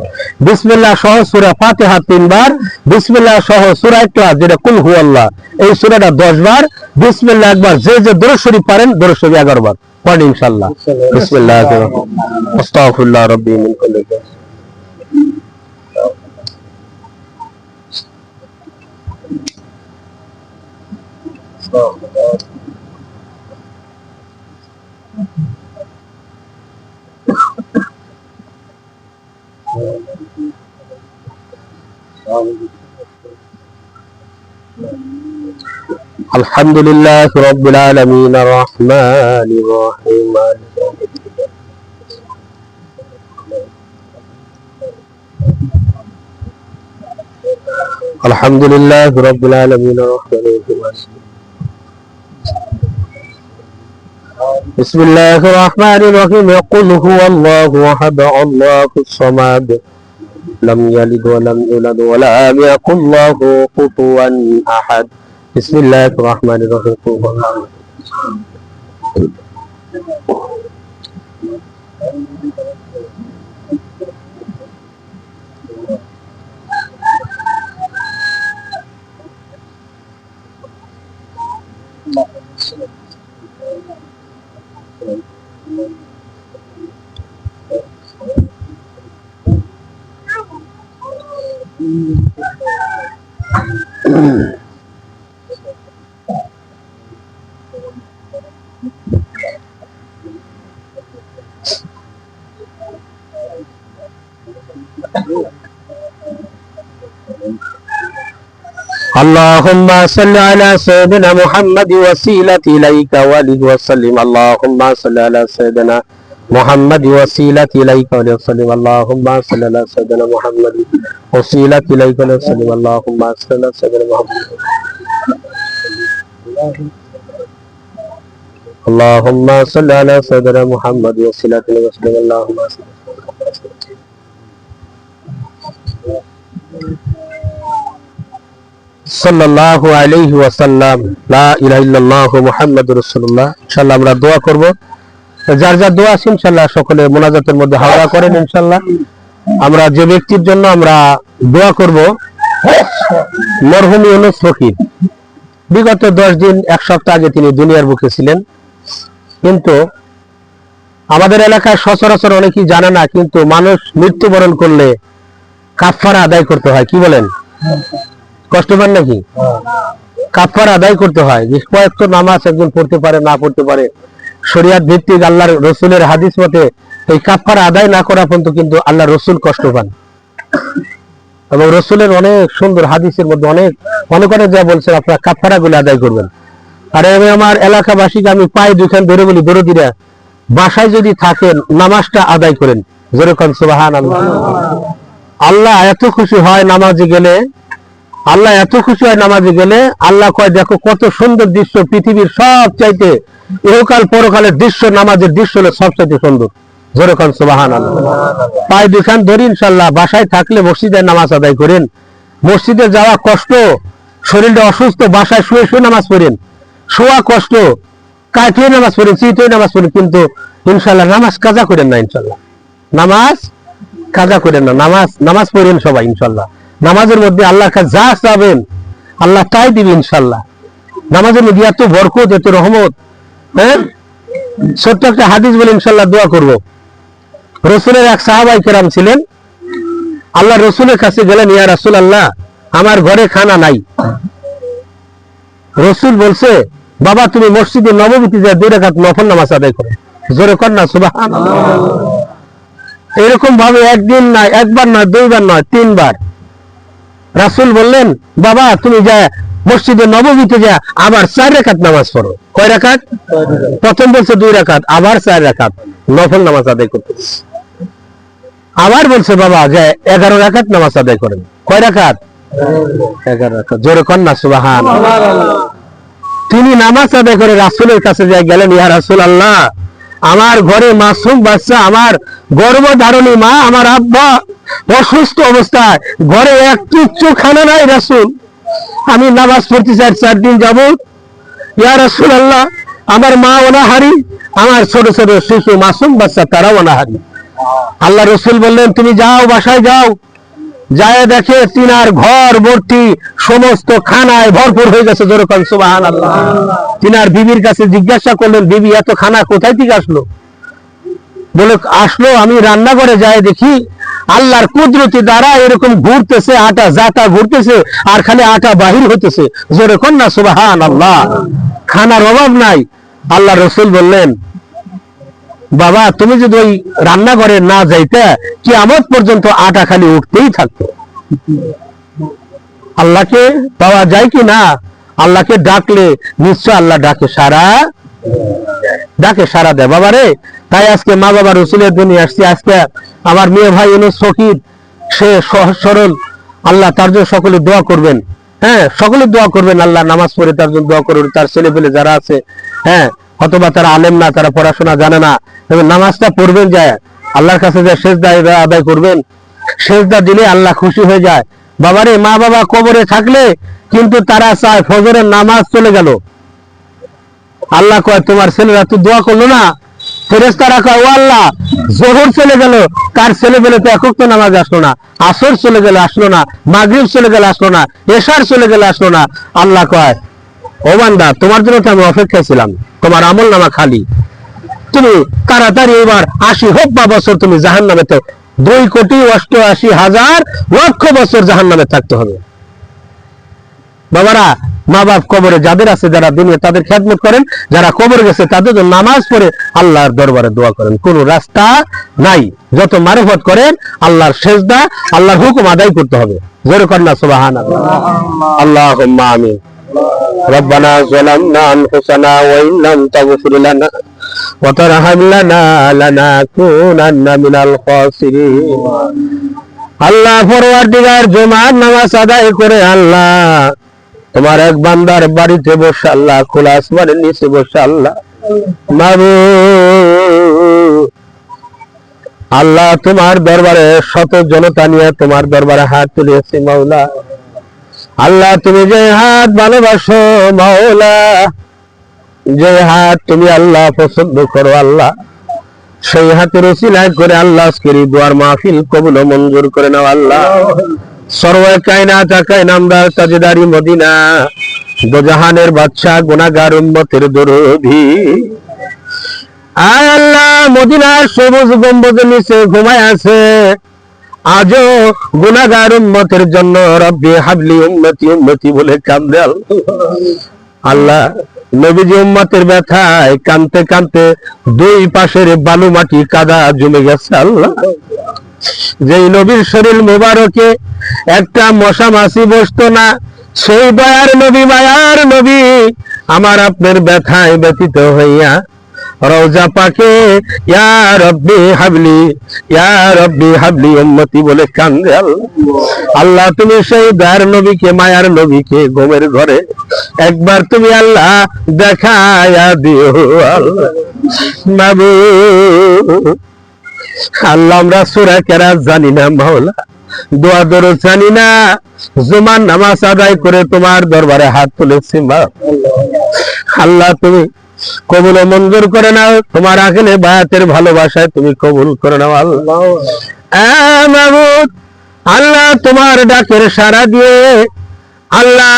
বিসমিল্লাহ সহ সূরা ফাতিহা 3 বার, বিসমিল্লাহ সহ সূরা ইখলাস যেটা কুল হুয়াল্লাহ এই সূরাটা 10 বার, বিসমিল্লাহ একবার, যে যে দরুদ শরীফ পারেন দরুদ শরীফ 11 বার পড়েন ইনশাআল্লাহ। বিসমিল্লাহির রহমানির রহিম, আস্তাগফিরুল্লাহ রাব্বি মিন কুল্লি যাম। আলহামদুলিল্লাহি রাব্বিল আলামিন আর রহমানির রহিম আলহামদুলিল্লাহি রাব্বিল আলামিন আর রহমানির রহিম বিসমিল্লাহির রহমানির রহিম কুল হুয়াল্লাহু আহাদ আল্লাহুস সামাদ লাম ইয়ালিদ ওয়া লাম ইউলাদ ওয়া লাম ইয়াকুল লাহু কুফুয়ান আহাদ। বিসমিল্লাহির রহমানির রহিম। اللهم صل على سيدنا محمد وسيلة إليك وآله وسلم. اللهم صل على سيدنا محمد وسيلة إليك وآله وسلم. اللهم صل على سيدنا محمد وسيلة إليك وآله وسلم. اللهم صل على سيدنا محمد. اللهم صل على سيدنا محمد وسيلة إليك وسلم. اللهم صل সাল্লাল্লাহু আলাইহি ওয়াসাল্লাম লা ইলাহা ইল্লাল্লাহু মুহাম্মাদুর রাসূলুল্লাহ। ইনশাআল্লাহ আমরা দোয়া করব, যার যার দোয়া আছে ইনশাআল্লাহ সকলে মোনাজাতের মধ্যে হাওয়া করেন ইনশাআল্লাহ। আমরা যে ব্যক্তির জন্য আমরা দোয়া করব মরহুম ইউনুস ফকির, বিগত 10 দিন 1 সপ্তাহ আগে তিনি দুনিয়ার বুকে ছিলেন, কিন্তু আমাদের এলাকায় সচরাচর অনেকেই জানে না, কিন্তু মানুষ মৃত্যুবরণ করলে কাফারা আদায় করতে হয়। কি বলেন, কষ্ট পান নাকি? কাফারা আদায় করতে হয়। যে কয়েকটা নামাজ একজন পড়তে পারে না পড়তে পারে, শরিয়াত ভিত্তিক আল্লাহর রসুলের হাদিস মতে এই কাফারা আদায় না করা পর্যন্ত কিন্তু আল্লাহ রসুল কষ্ট পান। এবং রসুলের অনেক সুন্দর হাদিসের মধ্যে অনেক যা বলছেন আপনারা কাফারা গুলো আদায় করবেন। আর আমি আমার এলাকাবাসীকে আমি পায়ে দুখান ধরে বলি, দরদিরা বাসায় যদি থাকেন নামাজটা আদায় করেন, যেরকম সুবহানাল্লাহ। আল্লাহ এত খুশি হয় নামাজে গেলে, আল্লাহ এত খুশি হয় নামাজে গেলে, আল্লাহ কয় দেখো কত সুন্দর দৃশ্য, পৃথিবীর সব চাইতে ইহকাল পরকালের দৃশ্য নামাজের দৃশ্য হলো সবচাইতে সুন্দর। যেরকম সুবহানাল্লাহ। পায়ে দুখান ধরে ইনশাআল্লাহ বাসায় থাকলে মসজিদে নামাজ আদায় করেন। মসজিদে যাওয়া কষ্ট, শরীরটা অসুস্থ, বাসায় শুয়ে শুয়ে নামাজ পড়েন, শোয়া কষ্ট, কাটিয়ে নামাজ পড়েন, চিতে নামাজ পড়েন, কিন্তু ইনশাআল্লাহ নামাজ কাজা করেন না। ইনশাআল্লাহ নামাজ কাজা করেন না, নামাজ পড়েন সবাই ইনশাআল্লাহ। নামাজের মধ্যে আল্লাহর কাছে যা চাবেন আল্লাহ তাই দিবে ইনশাআল্লাহ। নামাজের মধ্যে এত বরকত, এত রহমত। হ্যাঁ, ছোট্ট একটা হাদিস বলে ইনশাআল্লাহ দোয়া করব। রসুলের এক সাহাবায়ে কেরাম ছিলেন, আল্লাহ রসুলের কাছে গেলেন, ইয়া রাসূলুল্লাহ আমার ঘরে খানা নাই। রসুল বলছে, বাবা তুমি মসজিদে নববীতে যা 2 রাকাত নফল নামাজ আদায় করো। জোরে কর না সুবহানাল্লাহ। এরকম ভাবে একদিন নয়, একবার নয়, 2 বার নয়, 3 বার রাসূল বললেন, বাবা তুমি যা মসজিদে নববীতে যা আবার 4 রাকাত নামাজ পড়ো। কয় রাকাত? প্রথম বলছে 2 রাকাত, আবার 4 রাকাত নফল নামাজ আদায় করতে। আবার বলছে বাবা যে 11 রাকাত নামাজ আদায় করেন। কয় রাকাত? 11 রাকাত। জোরে কর না সুবহানাল্লাহ। তিনি নামাজ আদায় করে রাসূলের কাছে যায়, গেলেন, ইয়া রাসূলুল্লাহ আমার ঘরে মাসুম বাচ্চা, আমার গর্ভধারণী মা, আমার আব্বা অসুস্থ অবস্থায়, ঘরে এক তুচ্ছ খানা নাই রাসূল, আমি নামাজ পড়তে চাই 4 দিন যাবত। ইয়া রাসূলুল্লাহ আমার মা অনাহারি, আমার ছোট ছোট শিশু মাসুম বাচ্চা তারাও অনাহারি, আল্লাহ রসুল বললেন তুমি যাও, বাসায় যাও, যায় দেখে তিনার ঘর ভর্তি সমস্ত খানায় ভরপুর হয়ে গেছে। যেরকম সুবহানাল্লাহ। তিনার বিবির কাছে জিজ্ঞাসা করলেন, বিবি এত খানা কোথায় থেকে আসলো? বলে আসলো আমি রান্নাঘরে যায় দেখি আল্লাহর কুদরতি দ্বারা এরকম ঘুরতেছে, আটা জাতা ঘুরতেছে আর খালি আটা বাহির হইতেছে। যেরকম না সুবহানাল্লাহ। খানার অভাব নাই। আল্লাহ রসুল বললেন, বাবা তুমি যদি ওই রান্নাঘরে না যাইতে কিয়ামত পর্যন্ত আটা খালি উঠতেই থাকতো। আল্লাহকে পাওয়া যায় কি না? আল্লাহকে ডাকলে নিশ্চয় আল্লাহ ডাকে সারা দেয় বাবা রে। তাই আজকে মা বাবা রসুলের দুনিয়া আসছি। আজকে আমার মেয়ে ভাই ইউনূস ফকির, সে সহজ সরল, আল্লাহ তার জন্য সকলে দোয়া করবেন। হ্যাঁ, সকলে দোয়া করবেন, আল্লাহ নামাজ পড়ে তার জন্য দোয়া করবেন। তার ছেলে পেলে যারা আছে, হ্যাঁ অথবা তারা আলেম না, তারা পড়াশোনা জানে না, নামাজটা পড়বেন, যায় আল্লাহর কাছে যায় সেজদা আদায় করবেন। সেজদা দিলে আল্লাহ খুশি হয়ে যায়। বাবারে মা বাবা কবরে থাকলে কিন্তু তারা চায় ফজরের নামাজ চলে গেল, আল্লাহ কয় তোমার ছেলেরা তো দোয়া করলো না। ফেরেশতারা কয় ও আল্লাহ জোহর চলে গেল, তার ছেলে পেলে তো একক তো নামাজ আসলো না, আসর চলে গেলে আসলো না, মাগরিব চলে গেলে আসলো না, এশার চলে গেলে আসলো না। আল্লাহ কয় ও বান্দা তোমার জন্য তো আমি অপেক্ষায় ছিলাম, তোমার আমল নামা খালি, তুমি তাড়াতাড়ি এবার 80 হোক বা বছর তুমি জাহান্নামেতে 2,88,00,000,00,000 বছর জাহান্নামে থাকতে হবে। বাবারা মা বাপ কবরে যাদের আছে, যারা দুনিয়া তাদের খেদমত করেন, যারা কবরে গেছে তাদের জন্য নামাজ পড়ে আল্লাহর দরবারে দোয়া করেন। কোন রাস্তা নাই, যত মারফত করেন আল্লাহর সেজদা, আল্লাহর হুকুম আদায় করতে হবে। জোরে করেন না সুবহানাল্লাহ। আল্লাহুম্মা আমিন। রব্বানা যালামনা আনফুসানা ওয়া ইন লাম তাগফির লানা ওয়া তারহাম লানা লানাকুনান্না মিনাল খাসিরিন। আল্লাহ পরওয়ারদিগার জুমার নামাজ আদায় করে আল্লাহ তোমার এক বান্দার বাড়িতে বসে, আল্লাহ খোলা আসমানের নিচে বসে, আল্লাহ মাবুদ আল্লাহ তোমার দরবারে শত জনতা নিয়ে তোমার দরবারে হাত তুলেছি মাওলা। আল্লাহ তুমি যে হাত ভালোবাসো মাওলা, যে হাত তুমি আল্লাহ পছন্দ করো, আল্লাহ সেই হাতের উসিলায় করে আল্লাহ আজকের এই দুয়ার মাহফিল কবুল ও মঞ্জুর করে নাও। আল্লাহ সর্বে কায়নাত নামদার তাজদারি মদিনা দোজাহানের বাদশা গুনাহগার উম্মতের দরদি, আয় আল্লাহ মদিনার সবুজ গম্বুজের নিচে ঘুমায় আছে আজও গুনাহগার উম্মতের জন্য রব্বি হাবলি উম্মতি উম্মতি বলে কান্দে। আল্লাহ নবীজি উম্মতের ব্যথায় কানতে কানতে দুই পাশের বালু মাটি কাদা জমে গেছে। আল্লাহ যেই নবীর শরীর মোবারকে একটা মশা মাছি বসতো না, সেই দয়ার নবী মায়ার নবী আমার আপনার ব্যথায় ব্যথিত হইয়া রওজা পাকে ইয়া রব্বি হাবলি উম্মতি বলে কান্দে। আল্লাহ তুমি সেই দয়ার নবীকে, মায়ার নবীকে ঘুমের ঘরে একবার তুমি আল্লাহ দেখায়া দিও। আল্লাহ আমরা সূরা কেরাত জানি না মাওলা, দোয়া দরুদ জানি না, জুমার নামাজ আদায় করে তোমার দরবারে হাত তুলেছি মা। আল্লাহ তুমি কবুল ও মঞ্জুর করে নাও, তোমার আখেলে বায়াতের ভালোবাসায় তুমি কবুল করে নাও। আল্লাহ মাবুদ আল্লাহ তোমার ডাকের সাড়া দিয়ে আল্লাহ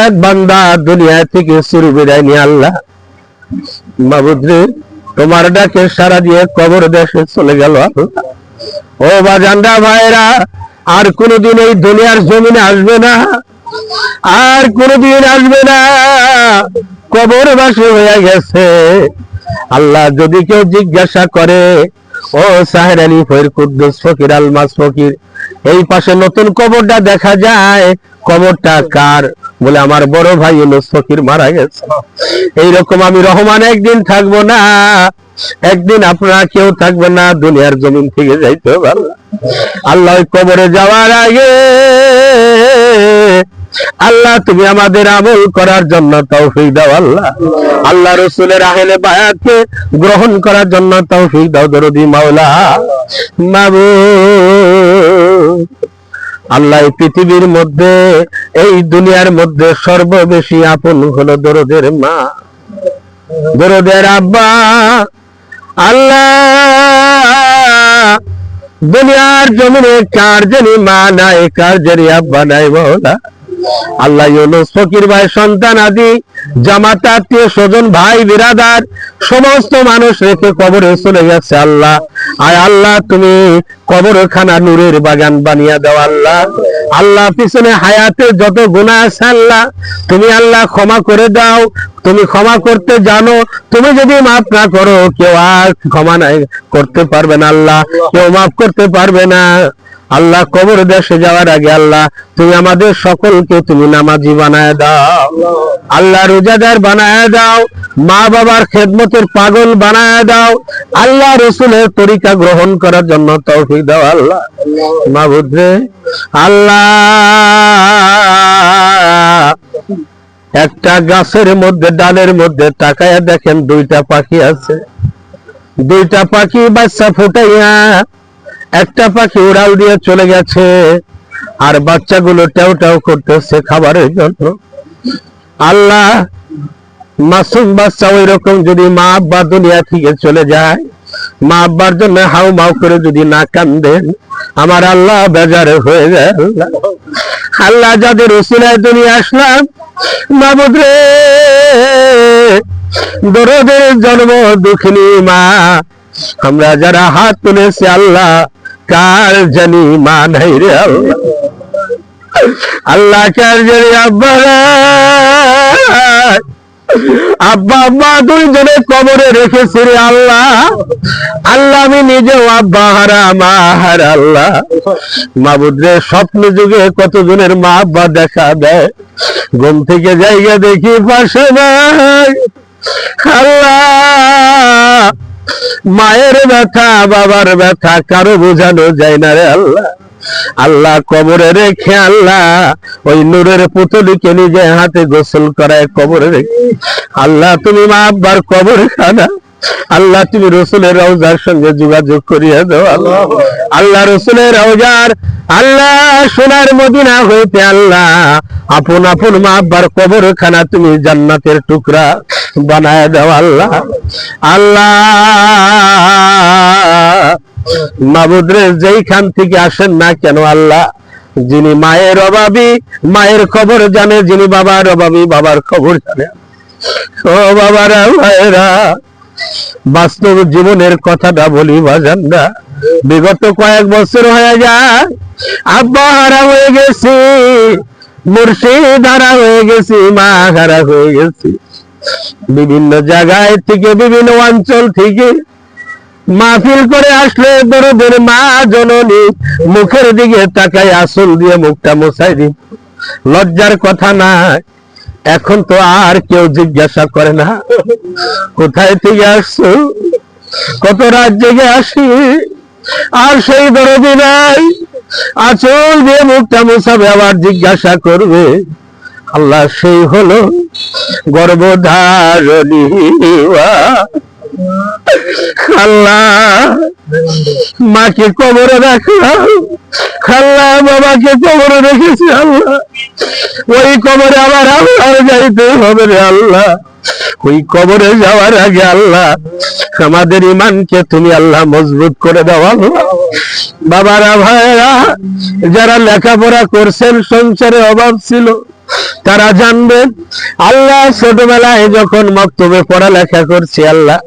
এক বান্দা দুনিয়া থেকে চির বিদায় নিয়ে আল্লাহ মাবুদ রে তোমার ডাকের সাড়া দিয়ে কবর দেশে চলে গেল। ও বাজানরা ভাইরা আর কোনদিন এই দুনিয়ার জমিনে আসবে না, আর কোনদিন আসবে না, কবরবাসী হয়ে গেছে। আল্লাহ যদি কেউ জিজ্ঞাসা করে ও সাহের আলী ফকির কুদ্দুস ফকির আলমাস ফকির এই পাশে নতুন কবরটা দেখা যায়, কবরটা কার? বলে আমার বড় ভাই ইউনূস ফকির মারা গেছে। এইরকম আমি রহমান একদিন থাকবো না, একদিন আপনারা কেউ থাকবে না, দুনিয়ার জমিন থেকে যাইতে হবে। আল্লাহ কবরে যাওয়ার আগে আল্লাহ তুমি আমাদের আমল করার জন্য তৌফিক দাও। আল্লাহ আল্লাহ রাসূলের আহলে বায়াতকে গ্রহণ করার জন্য তৌফিক দাও দরদি মাওলা। মাবুদ আল্লাহ পৃথিবীর মধ্যে, এই দুনিয়ার মধ্যে সর্ববেশি আপন হলো দরদের মা, দরদের আব্বা। আল্লাহ দুনিয়ার জমিনে কার জানি মা নাই, কার জানি আব্বা নাই মওলা। আল্লাহ ইউনুস ফকির ভাই সন্তান আদি জামাত আত্মীয় স্বজন ভাই বিরাদার সমস্ত মানুষ রেখে কবরে চলে গেছে আল্লাহ। আয় আল্লাহ তুমি কবরখানা নূরের বাগান বানিয়ে দাও আল্লাহ। আল্লাহ পিছনে হায়াতের যত গুনাহ আছে আল্লাহ তুমি আল্লাহ ক্ষমা করে দাও। তুমি ক্ষমা করতে জানো, তুমি যদি মাফ না করো কেউ আর ক্ষমা নাই করতে পারবে না আল্লাহ, কেউ মাফ করতে পারবে না আল্লাহ। কবর দেশে যাওয়ার আগে আল্লাহ তুমি আমাদের সকলকে তুমি নামাজি বানায় দাও আল্লাহ, রোজাদার বানায় দাও, মা বাবার খেদমতের পাগল বানায় দাও আল্লাহ, রসুলের তরিকা গ্রহণ করার জন্য তৌফিক দাও আল্লাহ। মাবুদ রে আল্লাহ, একটা গাছের মধ্যে ডালের মধ্যে তাকায়া দেখেন দুইটা পাখি আছে। দুইটা পাখি বাচ্চা ফুটাইয়া একটা পাখি উড়াল দিয়ে চলে গেছে, আর বাচ্চাগুলো টাও টাও করতেছে খাবারের জন্য। আল্লাহ, মাসুম বাচ্চা ওই রকম যদি মা আব্বা দুনিয়া থেকে চলে যায়, মা আব্বার জন্য হাউ মাউ করে যদি না কান্দেন আমার আল্লাহ বেজারে হয়ে যায় আল্লাহ। যাদের উসিলায় দুনিয়া আসলাম মাবুদ রে, দরদের জন্ম দুঃখিনী মা, আমরা যারা হাত তুলেছি আল্লাহ কার জানি মা নাই রে আল্লাহ। আল্লাহ কার জানি আব্বা, আব্বা আব্বা দুইজনে কবরে রেখেছি রে আল্লাহ। আল্লাহ আমি নিজেও আব্বা হারা মা হারা আল্লাহ। মাবুদ রে স্বপ্ন যুগে কতজনের মা আব্বা দেখা দেয়, ঘুম থেকে জায়গা দেখি পাশে নাই আল্লাহ। মায়ের ব্যথা বাবার ব্যথা কারো বোঝানো যায় না রে আল্লাহ। আল্লাহ কবরে রেখে আল্লাহ ওই নূরের পুতুলিকে নিজে হাতে গোসল করায় কবরে রেখে আল্লাহ তুমি মা আব্বার কবর খানা আল্লাহ তুমি রসুলের রওজার সঙ্গে যোগাযোগ করিয়ে দাও আল্লাহ। আল্লাহ রসুলের রওজার আল্লাহ সোনার মদিনা হইতে আল্লাহ আপন আপন মা আব্বার কবরখানা তুমি জান্নাতের টুকরা বানায় দাও আল্লাহ। আল্লাহ মাবুদ রে যেইখান থেকে আসেন না কেন আল্লাহ, যিনি মায়ের অভাবী মায়ের খবর জানে, যিনি বাবার অভাবী বাবার খবর জানে। ও বাবারা ভাইরা, বাস্তব জীবনের কথাটা বলি বাজানরা, বিগত কয়েক বছর হয়ে যায় আব্বা হারা হয়ে গেছি, মুর্শিদ হারা হয়ে গেছি, মা হারা হয়ে গেছি। বিভিন্ন জায়গায় থেকে বিভিন্ন অঞ্চল থেকে মাহফিল করে আসলে দরদের মা জননী মুখের দিকে তাকায় আসল দিয়ে মুখটা মোছাই দি, লজ্জার কথা না। এখন তো আর কেউ জিজ্ঞাসা করে না কোথায় থেকে আসছো, কত রাত জেগে আসি, আর সেই দরদি নাই আচল দিয়ে মুখটা মোছাবে, আবার জিজ্ঞাসা করবে। আল্লাহ সেই হলো গর্ভধারণী আল্লাহ। মাকে কবরে রাখলাম আল্লাহ, বাবাকে কবরে রেখেছি আল্লাহ, ওই কবরে আবার আবার যাইতে হবে রে আল্লাহ। ওই কবরে যাওয়ার আগে আল্লাহ আমাদের ইমানকে তুমি আল্লাহ মজবুত করে দাও আল্লাহ। বাবারা ভাইরা, যারা লেখাপড়া করছেন সংসারে অভাব ছিল তারা জানবেন আল্লাহ, ছোটবেলায় যখন মক্তবে পড়ালেখা করছি আল্লাহ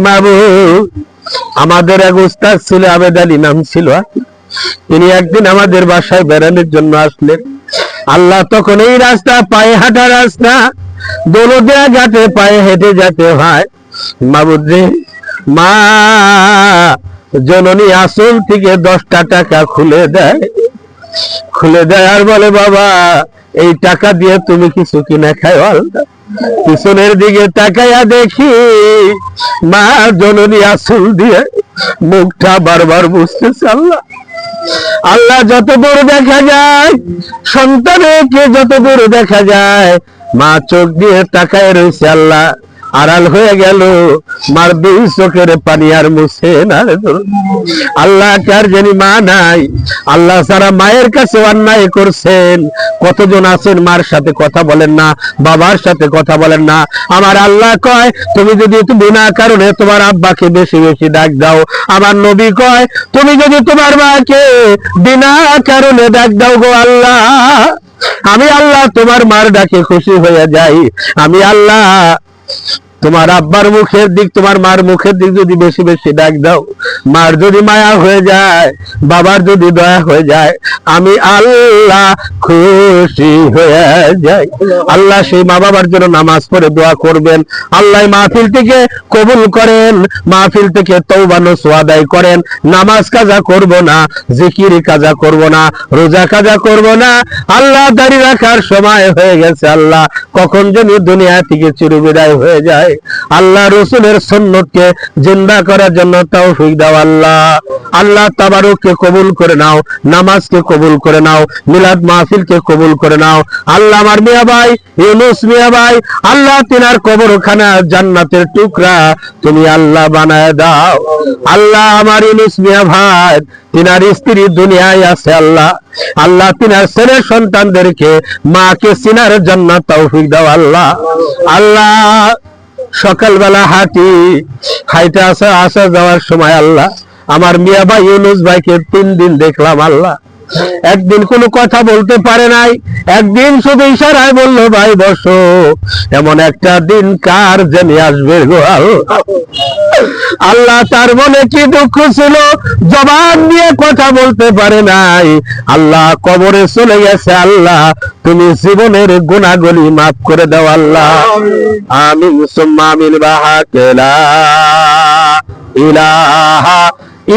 মাবুদ, আমাদের এক উস্তাদ ছিল আবেদ আলী নাম ছিল, তিনি একদিন আমাদের বাসায় বেড়ানোর জন্য আসলেন আল্লাহ। তখন এই রাস্তা পায়ে হাঁটা রাস্তা, দোলদিয়া ঘাটে পায়ে হেঁটে যেতে হয় মাবুদ রে। মা জননী আসল থেকে 10টা টাকা খুলে দেয় আর বলে বাবা এই টাকা দিয়ে তুমি কিছু কিনে খাও আল্লাহ। পিছনের দিকে তাকাইয়া দেখি মা জননী আসল দিয়ে মুখটা বারবার বুঝতেছে আল্লাহ। আল্লাহ যত দূর দেখা যায় সন্তানকে, যত দূর দেখা যায় মা চোখ দিয়ে তাকায় রয়েছে আল্লাহ। আড়াল হয়ে গেল, মার দুই চোখের পানি আর মুছে না। আল্লাহ কার জানি মা নাই, আল্লাহ সারা মায়ের কাছে অন্যায় করছেন। কতজন আছেন মার সাথে কথা বলেন না, বাবার সাথে কথা বলেন না। আমার আল্লাহ কয়, তুমি যদি বিনা কারণে তোমার আব্বাকে বেশি বেশি ডাক দাও, আমার নবী কয়, তুমি যদি তোমার মাকে বিনা কারণে ডাক দাও গো আল্লাহ, আমি আল্লাহ তোমার মার ডাকে খুশি হয়ে যাই। আমি আল্লাহ তোমার আব্বার মুখের দিক, তোমার মার মুখের দিক যদি বেশি বেশি ডাক দাও, মার যদি মায়া হয়ে যায়, বাবার যদি দয়া হয়ে যায়, আমি আল্লাহ খুশি হয়ে যাই। আল্লাহ সেই মা বাবার জন্য নামাজ পড়ে দোয়া করবেন, আল্লাহ মাহফিল থেকে কবুল করেন, মাহফিল থেকে তওবা নসুহা আদায় করেন। নামাজ কাজা করব না, জিকির কাজা করব না, রোজা কাজা করব না। আল্লাহ দাড়ি রাখার সময় হয়ে গেছে, আল্লাহ কখন যেন দুনিয়া থেকে চিরবিদায় হয়ে যায়। আল্লাহ রসুলের সুন্নতকে জিন্দা করার জন্য তৌফিক দাও আল্লাহ। আল্লাহ তাবারুককে কবুল করে নাও, নামাজকে কবুল করে নাও, মিলাদ মাহফিলকে কবুল করে নাও। আল্লাহ আমার মিয়া ভাই ইউনুস মিয়া ভাই, আল্লাহ তিনার কবরখানা জান্নাতের টুকরা তুমি আল্লাহ বানায় দাও। আল্লাহ আমার ইউনুস মিয়া ভাই, তিনার স্ত্রী দুনিয়ায় আছে আল্লাহ, আল্লাহ তিনার ছেলে সন্তানদেরকে মাকে চিনার জন্য তৌফিক দাও আল্লাহ। আল্লাহ সকালবেলা হাইটে আসা যাওয়ার সময় আল্লাহ আমার মিয়া ভাই ইউনুস ভাইকে 3 দিন দেখলাম আল্লাহ। একদিন কোনো কথা বলতে পারে নাই, একদিন শুধু ইশারায় বললো ভাই বসো। এমন একটা দিন কার জানি আসবে গো আল্লাহ। তার মনে কি দুঃখ ছিল, জবান দিয়ে কথা বলতে পারে নাই। আল্লাহ কবরে চলে গেছে, আল্লাহ তুমি জীবনের গুনাহগুলি মাফ করে দাও আল্লাহ। আমিন সুম্মা আমিন। বাহাকেলা ইলাহা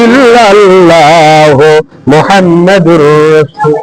ইল্লাল্লাহু মুহাম্মাদুর রাসূল।